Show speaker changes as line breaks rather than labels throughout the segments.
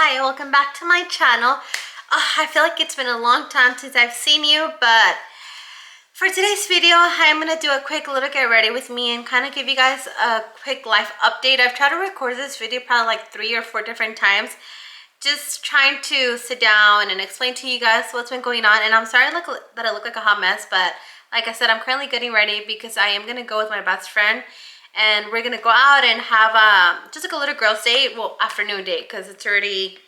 Hi, welcome back to my channel. I feel like it's been a long time since I've seen you, but for today's video, I'm going to do a quick little get ready with me and kind of give you guys a quick life update. I've tried to record this video probably like 3 or 4 different times, just trying to sit down and explain to you guys what's been going on. And I'm sorry that I look like a hot mess, but like I said, I'm currently getting ready because I am going to go with my best friend. And we're gonna go out and have just like a little girls' date, well, afternoon date, because it's already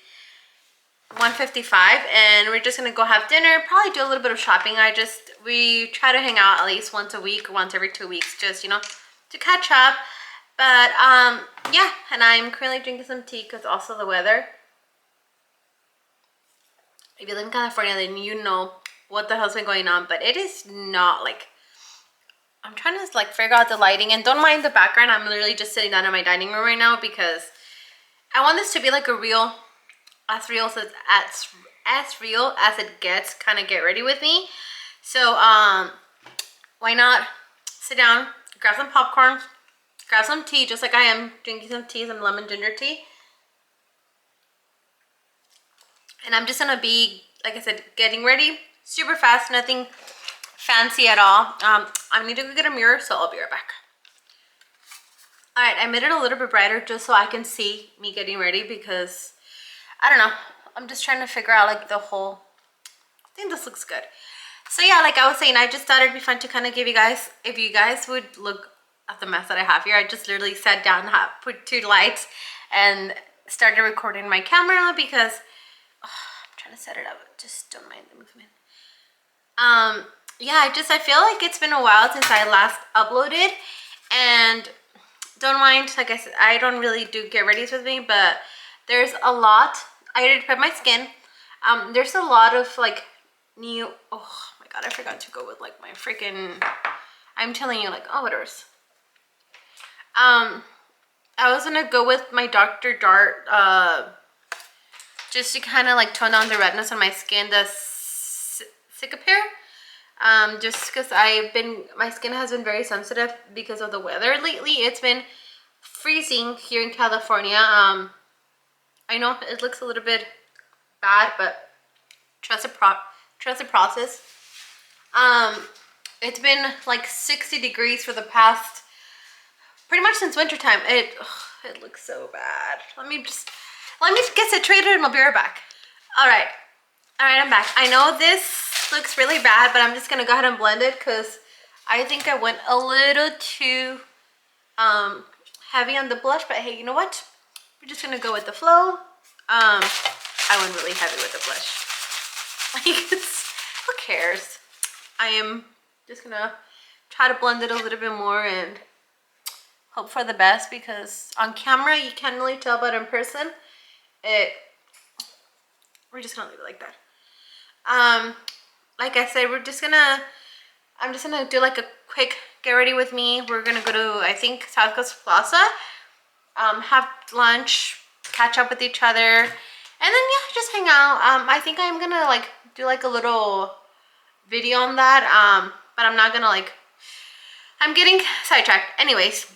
1:55, and we're just gonna go have dinner, probably do a little bit of shopping. We try to hang out at least once a week, once every 2 weeks, just, you know, to catch up. But yeah, and I'm currently drinking some tea because also the weather. If you live in California, then you know what the hell's been going on, but it is not like, I'm trying to like figure out the lighting, and don't mind the background. I'm literally just sitting down in my dining room right now because I want this to be like a real, as real as it gets, kind of get ready with me. So why not sit down, grab some popcorn, grab some tea, just like I am drinking some tea, some lemon ginger tea. And I'm just gonna be, like I said, getting ready super fast, nothing fancy at all. I need to go get a mirror, so I'll be right back. All right, I made it a little bit brighter just so I can see me getting ready because I don't know, I'm just trying to figure out like the whole, I think this looks good. So yeah, like I was saying, I just thought it'd be fun to kind of give you guys, if you guys would look at the mess that I have here. I just literally sat down, put 2 lights, and started recording my camera because I'm trying to set it up. Just don't mind the movement. Yeah, I feel like it's been a while since I last uploaded, and don't mind, like I said, I don't really do get readies with me, but there's a lot. I already prepped my skin. There's a lot of like new, oh my god, I forgot to go with like my freaking, I'm telling you, like, oh, whatever. I was gonna go with my Dr. Dart, just to kind of like tone down the redness on my skin, the Cicapair. Just because my skin has been very sensitive because of the weather lately. It's been freezing here in California. I know it looks a little bit bad, but trust the process. It's been like 60 degrees for the past, pretty much since wintertime. It looks so bad. Let me get situated and I'll be right back. All right, I'm back. I know this looks really bad, but I'm just gonna go ahead and blend it because I think I went a little too heavy on the blush. But hey, you know what, we're just gonna go with the flow. I went really heavy with the blush. Like, who cares? I am just gonna try to blend it a little bit more and hope for the best, because on camera you can't really tell, but in person we're just gonna leave it like that. Like I said, I'm just gonna do like a quick get ready with me. We're gonna go to, I think, South Coast Plaza, have lunch, catch up with each other, and then yeah, just hang out. I think I'm gonna like do like a little video on that, but I'm not gonna like, I'm getting sidetracked. Anyways,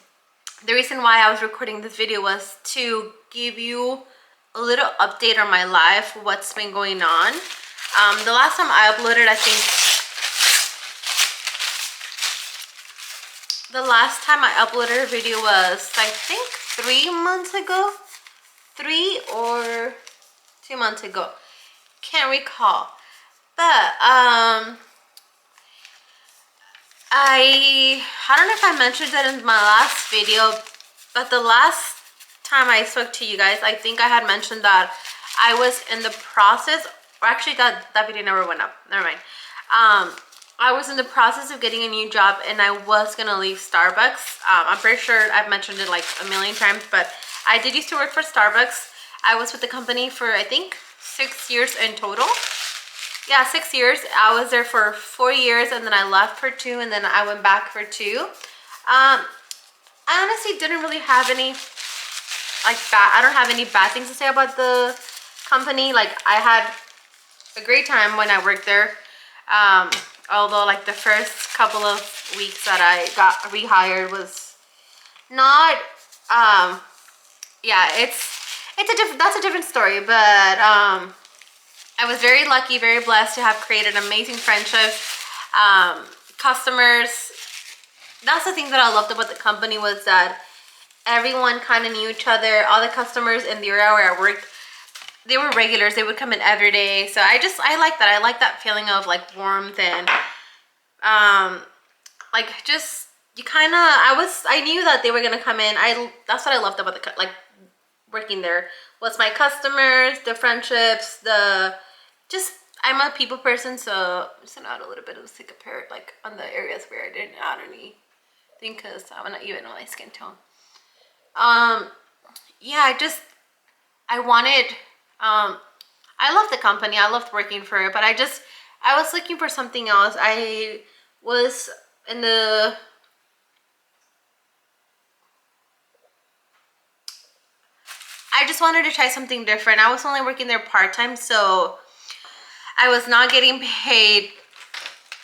the reason why I was recording this video was to give you a little update on my life, what's been going on. The last time I uploaded, I think, the last time I uploaded a video was, I think, 3 months ago, 3 or 2 months ago, can't recall. But I don't know if I mentioned that in my last video, but the last time I spoke to you guys, I think I had mentioned that I was in the process, or actually that video never went up, never mind. I was in the process of getting a new job, and I was gonna leave Starbucks. I'm pretty sure I've mentioned it like a million times, but I did used to work for Starbucks. I was with the company for, I think, 6 years in total. Yeah, 6 years. I was there for 4 years, and then I left for 2, and then I went back for 2. I honestly didn't really have any I don't have any bad things to say about the company. Like, I had a great time when I worked there. Although like the first couple of weeks that I got rehired was not, yeah, that's a different story. But I was very lucky, very blessed to have created amazing friendships, customers. That's the thing that I loved about the company, was that everyone kind of knew each other. All the customers in the area where I worked, they were regulars. They would come in every day. So I like that. I like that feeling of like warmth and like just you kind of. I knew that they were gonna come in. That's what I loved about the like working there, was my customers, the friendships, the just. I'm a people person, so I'm just gonna add a little bit of stick apart like on the areas where I didn't add anything because I'm not even on my skin tone. Yeah, I wanted, I love the company. I loved working for it, but I was looking for something else. I was in the, I just wanted to try something different. I was only working there part-time, so I was not getting paid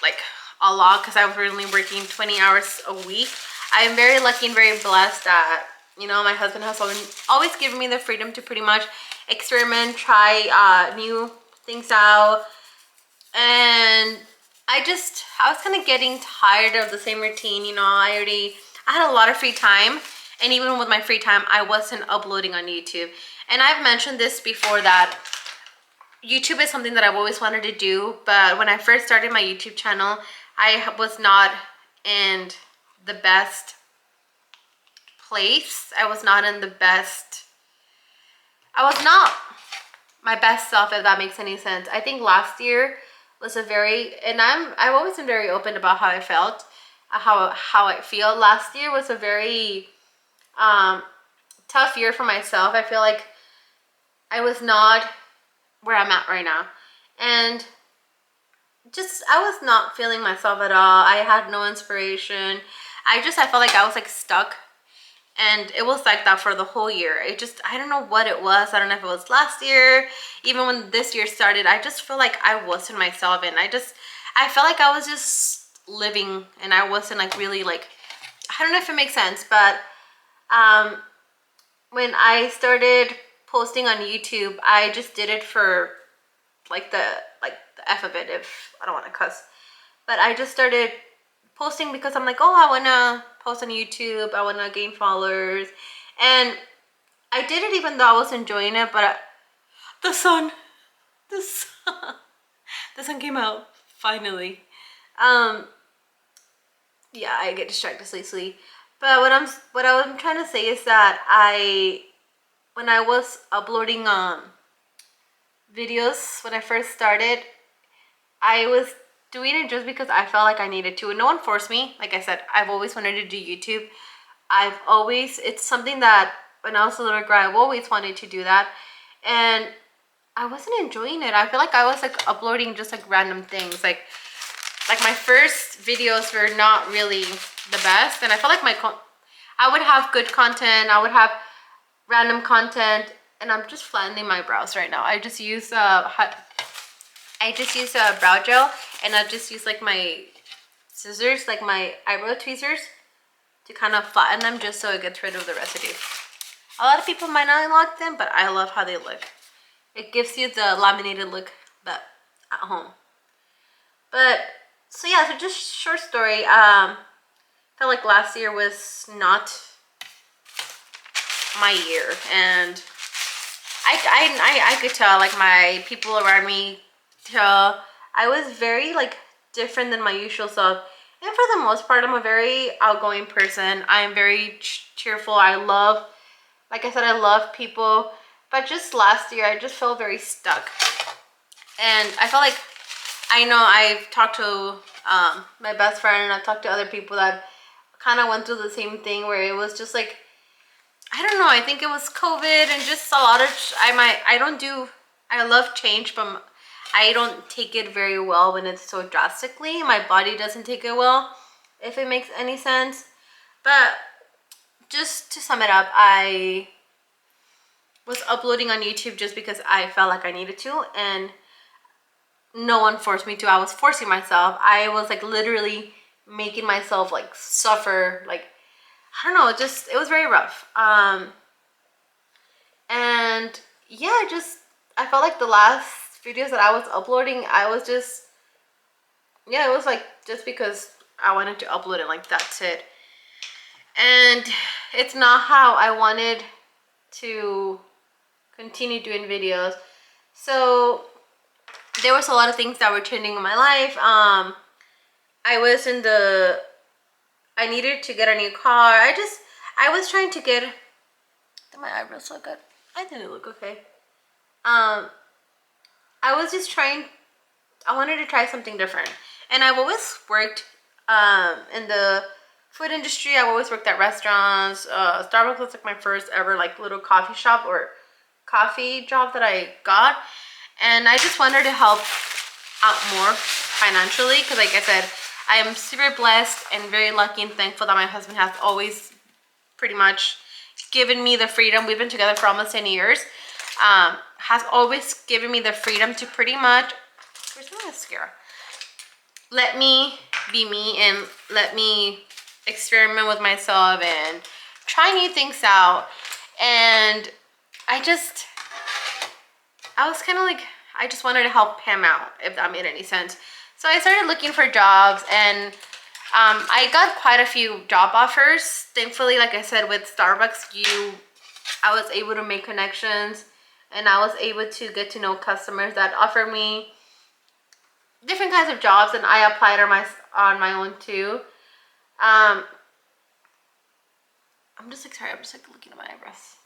like a lot because I was only working 20 hours a week. I am very lucky and very blessed that, you know, my husband has always given me the freedom to pretty much experiment, try new things out. And I was kind of getting tired of the same routine. You know, I had a lot of free time. And even with my free time, I wasn't uploading on YouTube. And I've mentioned this before that YouTube is something that I've always wanted to do. But when I first started my YouTube channel, I was not in the best place. I was not my best self, if that makes any sense. I think last year was I've always been very open about how I felt, how I feel. Last year was a very tough year for myself. I feel like I was not where I'm at right now, and I was not feeling myself at all. I had no inspiration. I felt like I was like stuck. And it was like that for the whole year. I don't know what it was. I don't know if it was last year, even when this year started. I just feel like I wasn't myself. And I felt like I was just living and I wasn't like really like, I don't know if it makes sense. But when I started posting on YouTube, I just did it for like the F of it, if I don't want to cuss. But I just started posting because I'm like, oh, I want to post on YouTube. I want to gain followers. And I did it even though I was enjoying it. But the sun came out finally. Yeah, I get distracted easily. But what I'm trying to say is that when I was uploading videos when I first started, I was doing it just because I felt like I needed to. And no one forced me. Like I said, I've always wanted to do YouTube. It's something that when I was a little girl, I've always wanted to do that. And I wasn't enjoying it. I feel like I was like uploading just like random things. Like my first videos were not really the best. And I felt like I would have good content. I would have random content. And I'm just flattening my brows right now. I just use brow gel, and I just use like my scissors, like my eyebrow tweezers, to kind of flatten them just so it gets rid of the residue. A lot of people might not like them, but I love how they look. It gives you the laminated look but at home. But so yeah, so just short story. Felt like last year was not my year, and I could tell, like my people around me tell, I was very like different than my usual self. And for the most part, I'm a very outgoing person. I am very cheerful. Like I said, I love people. But just last year, I just felt very stuck. And I felt like, I know I've talked to my best friend, and I've talked to other people that kind of went through the same thing, where it was just like, I don't know, I think it was COVID and just a lot of, I love change, but I don't take it very well when it's so drastically. My body doesn't take it well, if it makes any sense. But just to sum it up, I was uploading on YouTube just because I felt like I needed to, and no one forced me to. I was forcing myself. I was like literally making myself like suffer. Like, I don't know, it was very rough. And yeah, I felt like the last videos that I was uploading, I was just, yeah, it was like just because I wanted to upload it, like that's it. And it's not how I wanted to continue doing videos. So there was a lot of things that were changing in my life. I needed to get a new car. I was trying to get, did my eyebrows look good? I think they look okay. I was just trying, I wanted to try something different. And I've always worked in the food industry. I've always worked at restaurants. Starbucks was like my first ever like little coffee shop or coffee job that I got. And I just wanted to help out more financially because, like I said, I am super blessed and very lucky and thankful that my husband has always pretty much given me the freedom. We've been together for almost 10 years. Has always given me the freedom to pretty much, where's my mascara? Let me be me and let me experiment with myself and try new things out. And I was kind of like, I just wanted to help him out, if that made any sense. So I started looking for jobs, and I got quite a few job offers. Thankfully, like I said, with Starbucks, I was able to make connections, and I was able to get to know customers that offered me different kinds of jobs, and I applied on my own too. I'm just like, sorry, I'm just like looking at my eyebrows.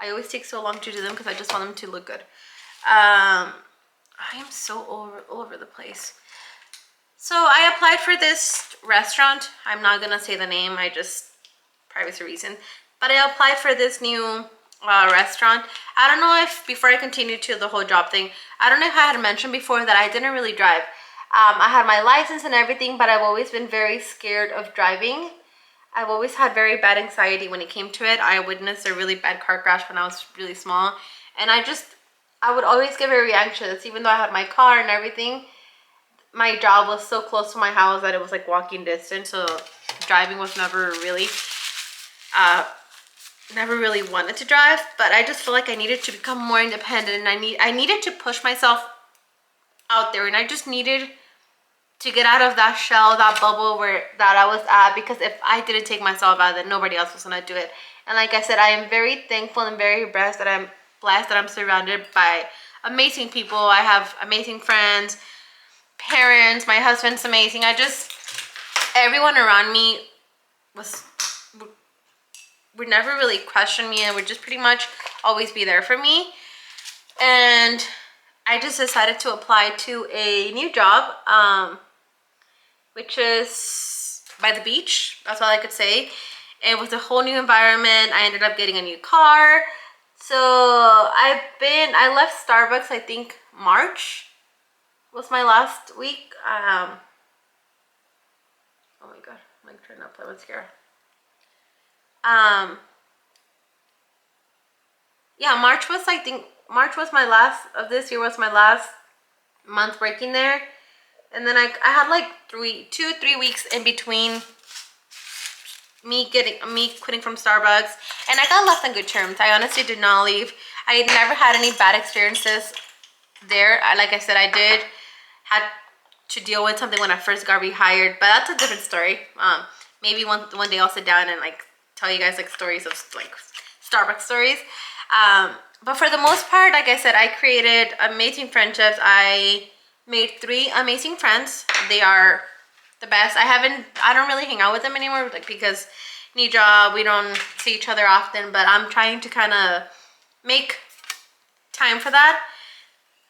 I always take so long to do them because I just want them to look good. I am so all over the place. So I applied for this restaurant. I'm not gonna say the name, privacy reason. But I applied for this new restaurant. I don't know if, before I continue to the whole job thing, I don't know if I had mentioned before that I didn't really drive. I had my license and everything, but I've always been very scared of driving. I've always had very bad anxiety when it came to it. I witnessed a really bad car crash when I was really small. And I would always get very anxious, even though I had my car and everything. My job was so close to my house that it was like walking distance. So driving was never really wanted to drive. But I just feel like I needed to become more independent. And I needed to push myself out there. And I just needed to get out of that shell, that bubble that I was at, because if I didn't take myself out, then nobody else was gonna do it. And like I said, I am very thankful and very blessed that I'm surrounded by amazing people. I have amazing friends, parents, my husband's amazing. Everyone around me would never really question me and would just pretty much always be there for me. And I just decided to apply to a new job, which is by the beach. That's all I could say. It was a whole new environment. I ended up getting a new car. So I left Starbucks, I think March was my last week. Oh my God, I'm like trying to apply mascara. Yeah, March was my last of this year, was my last month working there. And then I had like 2-3 weeks in between me quitting from Starbucks, and I got left on good terms. I honestly did not leave. I had never had any bad experiences there. Like I said, I had to deal with something when I first got rehired, but that's a different story. Maybe one day I'll sit down and like tell you guys like stories of like Starbucks stories. But for the most part, like I said, I created amazing friendships. I made 3 amazing friends. They are the best. I don't really hang out with them anymore, like, because new job, we don't see each other often, but I'm trying to kind of make time for that.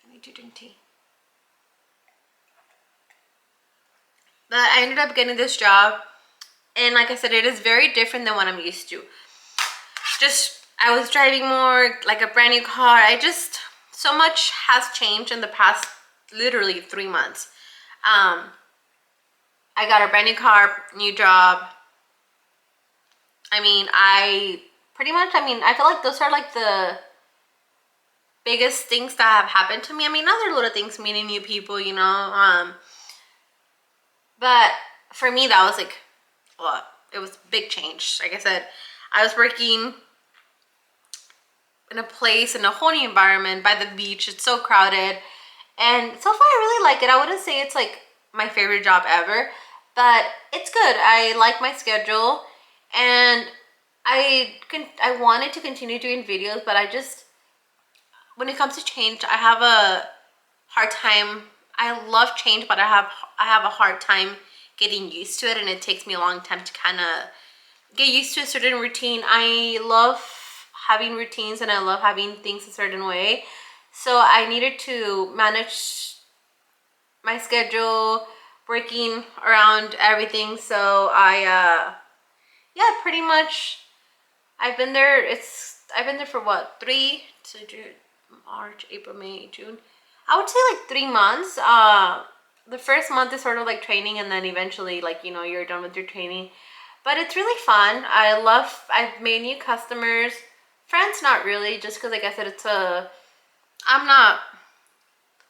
I need to drink tea. But I ended up getting this job, and like I said, it is very different than what I'm used to. I was driving more like a brand new car. So much has changed in the past literally 3 months. I got a brand new car, new job. I feel like those are like the biggest things that have happened to me. Other little things, meeting new people, but for me, that was like, well, it was a big change. Like I said, I was working in a place, in a whole new environment by the beach. It's so crowded. And so far I really like it. I wouldn't say it's like my favorite job ever, but it's good. I like my schedule, and I wanted to continue doing videos, but I just, when it comes to change, I have a hard time. I love change, but I have a hard time getting used to it, and it takes me a long time to kind of get used to a certain routine. I love having routines, and I love having things a certain way. So I needed to manage my schedule, working around everything. So yeah, pretty much I've been there. I've been there for what, March, April, May, June. I would say like 3 months. The first month is sort of like training, and then eventually, like, you know, you're done with your training. But it's really fun. I've made new customers. Friends, not really, just because, like I said,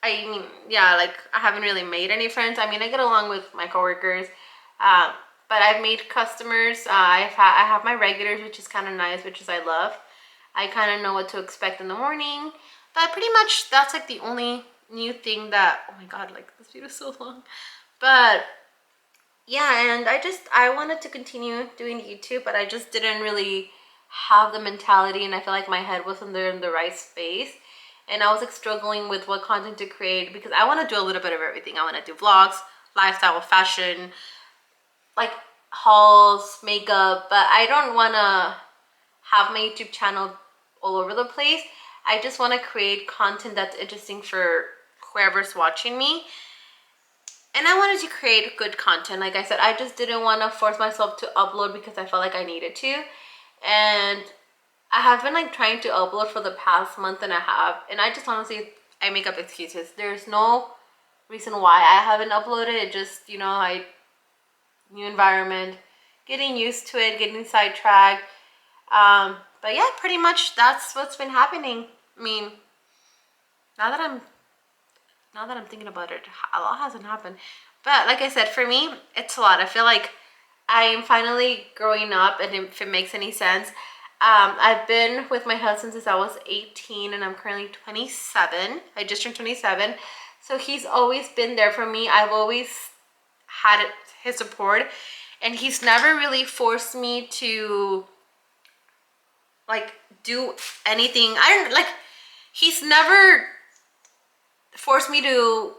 I mean, yeah, like, I haven't really made any friends. I mean, I get along with my coworkers, but I've made customers. I have my regulars, which is kind of nice, which is I love. I kind of know what to expect in the morning, but pretty much that's like the only new thing that, oh my god, like, this video is so long. But yeah, and I wanted to continue doing YouTube, but I just didn't really have the mentality, and I feel like my head wasn't there in the right space. And I was like struggling with what content to create, because I want to do a little bit of everything. I want to do vlogs, lifestyle, fashion, like hauls, makeup, but I don't want to have my YouTube channel all over the place. I just want to create content that's interesting for whoever's watching me. And I wanted to create good content. Like I said, I just didn't want to force myself to upload because I felt like I needed to. And I have been like trying to upload for the past month and a half, and I just honestly, I make up excuses. There's no reason why I haven't uploaded. It just, you know, new environment, getting used to it, getting sidetracked. But yeah, pretty much that's what's been happening. I mean, now that I'm thinking about it, a lot hasn't happened. But like I said, for me, it's a lot. I feel like I am finally growing up, and if it makes any sense, I've been with my husband since I was 18, and I'm currently 27. I just turned 27. So he's always been there for me. I've always had his support, and he's never really forced me to like do anything. He's never forced me to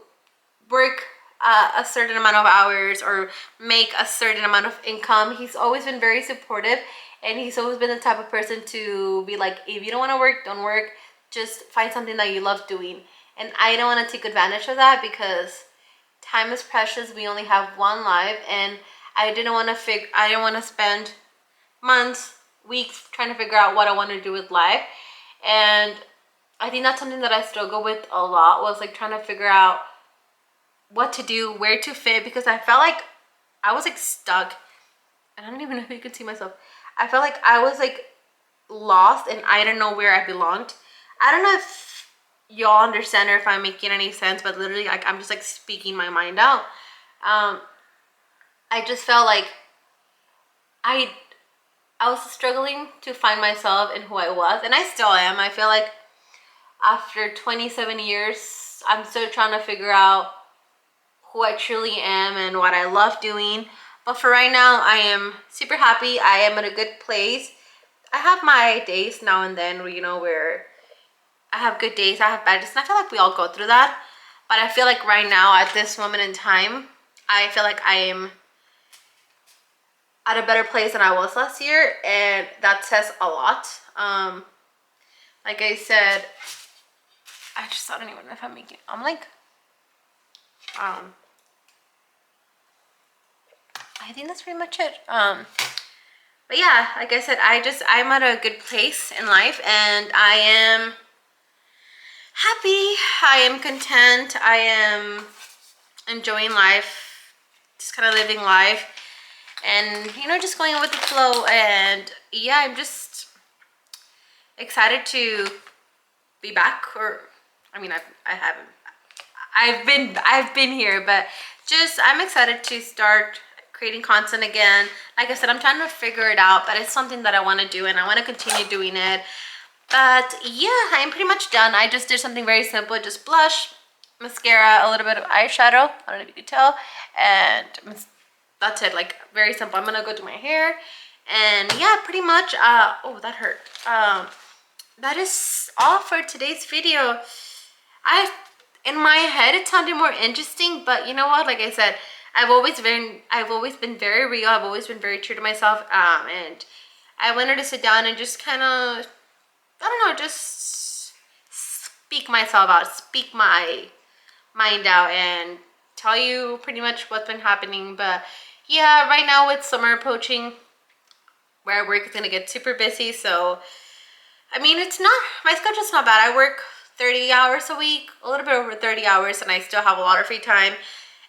work a certain amount of hours or make a certain amount of income. He's always been very supportive, and he's always been the type of person to be like, if you don't want to work, don't work. Just find something that you love doing. And I don't want to take advantage of that, because time is precious. We only have one life, and I didn't want to spend months, weeks trying to figure out what I want to do with life. And I think that's something that I struggle with a lot, was like trying to figure out what to do, where to fit, because I felt like I was like stuck, and I don't even know if you could see myself. I felt like I was like lost, and I didn't know where I belonged. I don't know if y'all understand or if I'm making any sense, but literally, like, I'm just like speaking my mind out. I just felt like I was struggling to find myself in who I was, and I still am. I feel like after 27 years, I'm still trying to figure out who I truly am and what I love doing. But for right now, I am super happy. I am at a good place. I have my days now and then, you know, where I have good days, I have bad days, and I feel like we all go through that. But I feel like right now, at this moment in time, I feel like I am at a better place than I was last year, and that says a lot. Like I said, I don't even know if I'm making, I'm like, I think that's pretty much it. But yeah, like I said, I'm at a good place in life, and I am happy. I am content. I am enjoying life, just kind of living life, and, you know, just going with the flow. And yeah, I'm just excited to be back. Or, I mean, I've been here, but just, I'm excited to start creating content again. Like I said, I'm trying to figure it out, but it's something that I want to do, and I want to continue doing it. But yeah, I'm pretty much done. I just did something very simple, just blush, mascara, a little bit of eyeshadow, I don't know if you could tell, and that's it, like very simple. I'm gonna go do my hair, and yeah, pretty much, oh, that hurt. That is all for today's video. In my head, it sounded more interesting, but you know what, like I said, I've always been very real. I've always been very true to myself, and I wanted to sit down and just kind of, I don't know, just speak myself out, speak my mind out, and tell you pretty much what's been happening. But yeah, right now with summer approaching, where I work is gonna get super busy. So I mean, it's not, my schedule's not bad. I work 30 hours a week, a little bit over 30 hours, and I still have a lot of free time.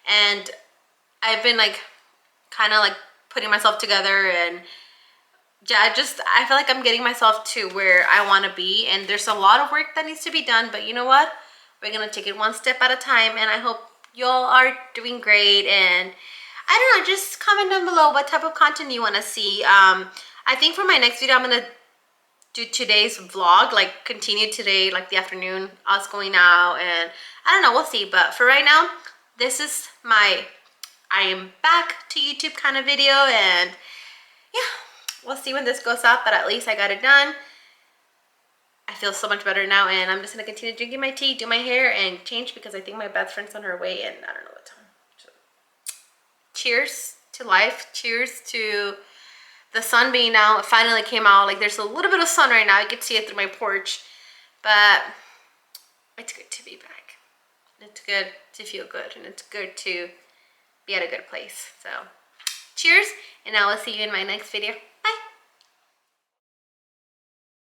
And I've been like kind of like putting myself together, and yeah, I feel like I'm getting myself to where I want to be, and there's a lot of work that needs to be done, but you know what, we're gonna take it one step at a time, and I hope y'all are doing great. And I don't know, just comment down below what type of content you want to see. I think for my next video I'm gonna do today's vlog, like continue today, like the afternoon, us going out, and I don't know, we'll see. But for right now, this is my I am back to YouTube kind of video, and yeah, we'll see when this goes up, but at least I got it done. I feel so much better now, and I'm just gonna continue drinking my tea, do my hair, and change because I think my best friend's on her way, and I don't know what time. So, cheers to life, cheers to the sun being out. It finally came out. Like, there's a little bit of sun right now. You can see it through my porch, but it's good to be back. It's good to feel good, and it's good to be at a good place. So cheers, and I will see you in my next video.